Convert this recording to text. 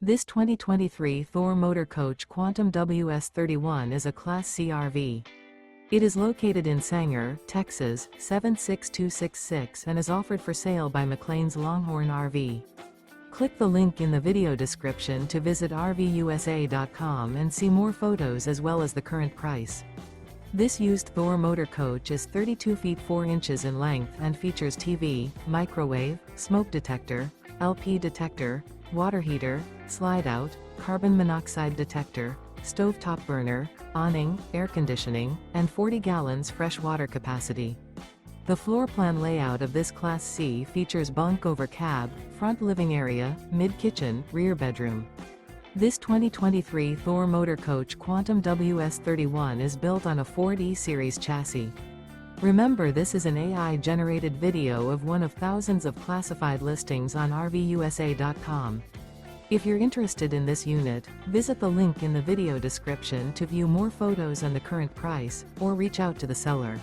This 2023 Thor Motor Coach Quantum WS31 is a Class C RV. It is located in Sanger, Texas, 76266 and is offered for sale by McClain's Longhorn RV. Click the link in the video description to visit RVUSA.com and see more photos as well as the current price. This used Thor motor coach is 32 feet 4 inches in length and features TV, microwave, smoke detector, LP detector, water heater, slide-out, carbon monoxide detector, stovetop burner, awning, air conditioning, and 40 gallons fresh water capacity. The floor plan layout of this Class C features bunk over cab, front living area, mid-kitchen, rear bedroom. This 2023 Thor Motor Coach Quantum WS31 is built on a Ford E-Series chassis. Remember, this is an AI-generated video of one of thousands of classified listings on RVUSA.com. If you're interested in this unit, visit the link in the video description to view more photos and the current price, or reach out to the seller.